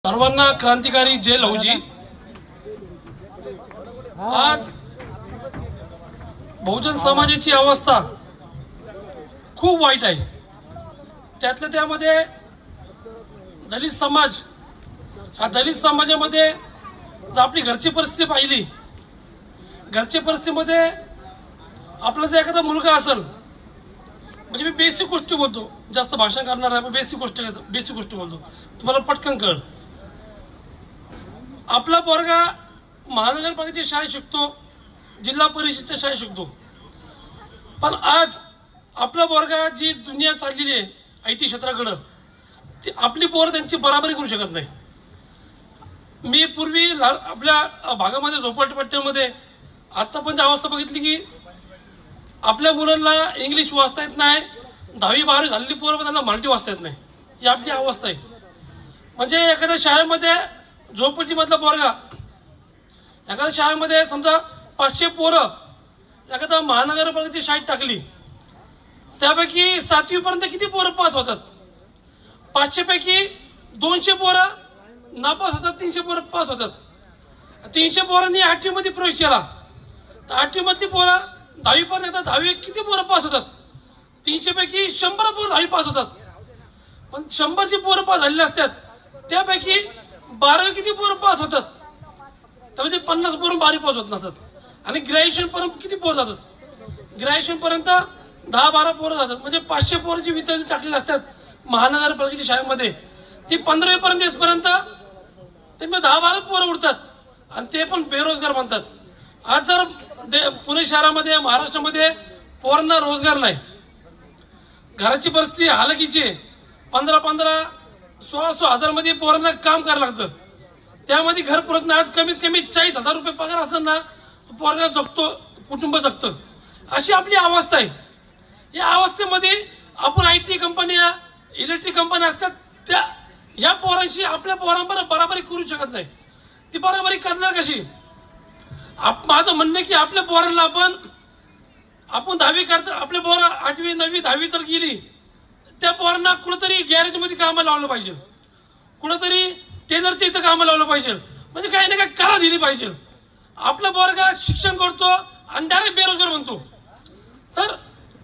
सर्वांना क्रांतिकारी जय लहुजी। आज बहुजन समाजाची अवस्था खूप वाईट आहे। त्यातल्या त्यामध्ये दलित समाज, हा दलित समाजामध्ये जर आपली घरची परिस्थिती पाहिली, घरच्या परिस्थितीमध्ये आपला जर एखादा मुलगा असेल, म्हणजे मी बेसिक गोष्टी बोलतो, जास्त भाषण करणार आहे, बेसिक गोष्टी बोलतो, तुम्हाला पटकन कळ। आपला पोरगा महानगरपालिकेच्या शाळेत शिकतो, जिल्हा परिषदेच्या शाळेत शिकतो, पण आज आपला पोरगा जी दुनिया चाललेली आहे IT क्षेत्राकडे, ती आपली पोरं त्यांची बराबरी करू शकत नाही। मी पूर्वी आपल्या भागामध्ये झोपडपट्ट्यामध्ये आता पण अवस्था बघितली की आपल्या मुलांना इंग्लिश वाचता येत नाही, 10वी 12वी झालेली पोरं पण त्यांना मराठी वाचता येत नाही, ही आपली अवस्था आहे। म्हणजे एखाद्या शाळेमध्ये झोपडपट्टीमधला पोरगा, एखाद्या शाळेमध्ये समजा 500 पोरं एखाद्या महानगरपालिकेची शाळेत टाकली, त्यापैकी 7वी पर्यंत किती पोरं पास होतात? 500 पैकी 200 पोरं नापास होतात, 300 पोरं पास होतात। 300 पोरांनी 8वी मध्ये प्रवेश केला तर 8वी मधली पोरं 10वी पर्यंत येतात, 10वी किती पोरं पास होतात? 300 पैकी 100 पोरं 10वी पास होतात, पण 100ची पोरं पास झालेली असतात, त्यापैकी 12वी किती पोरं पास होतात? त्यामध्ये 50 पोरं 12वी पास होत नसतात। आणि ग्रॅज्युएशन पर्यंत किती पोरं जातात? ग्रॅज्युएशन पर्यंत 10-12 पोरं जातात। म्हणजे 500 पोरं जी विद्यार्थी टाकलेली असतात महानगरपालिकेच्या शाळेमध्ये, ती 15वी पर्यंत येईपर्यंत ते 10-12 पोरं उडतात आणि ते पण बेरोजगार बनतात। आज जर पुणे शहरामध्ये, महाराष्ट्रामध्ये पोरांना रोजगार नाही, घराची परिस्थिती हालाकीची आहे, 15-15, 16 हजार मध्ये पोरांना काम करायला लागतं, त्यामध्ये घर पुरत नाही। आज कमीत कमी 40,000 रुपये पगार असेल ना, तो पोरगा जगतो, कुटुंब जगतं, अशी आपली अवस्था आहे। या अवस्थेमध्ये आपण IT कंपन्या, इलेक्ट्रिक कंपन्या असतात, त्या या पोरांशी आपल्या पोरांबरोबर बराबरी करू शकत नाही। ती बराबरी करणार कशी? माझं म्हणणं की आपल्या पोरांना आपण 10वी करता, आपल्या पोरं 8वी 9वी 10वी तर गेली, त्या पोरांना कुठेतरी गॅरेजमध्ये कामाला लावलं पाहिजे, कुठेतरी टेलरच्या इथं कामाला लावलं पाहिजे, म्हणजे काही ना काही करा दिली पाहिजे। आपला पोरगा शिक्षण करतो आणि डायरेक्ट बेरोजगार बनतो, तर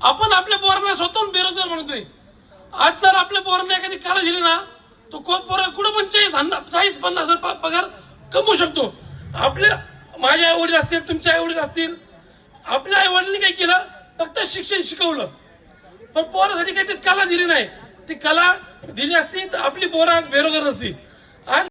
आपण आपल्या पोरांना स्वतःहून बेरोजगार बनतोय। आज जर आपल्या पोरांना एखादी कला दिली ना, तो पोरगा कुठं पण 40-50 हजार पगार कमवू शकतो। माझे आई वडील असतील, तुमचे आई वडील असतील, आपल्या आई वडिलांनी काय केलं? फक्त शिक्षण शिकवलं, पण पोरासाठी काही कला दिली नाही। ती कला दिली असती तर आपली पोरं बेरोजगार नसती।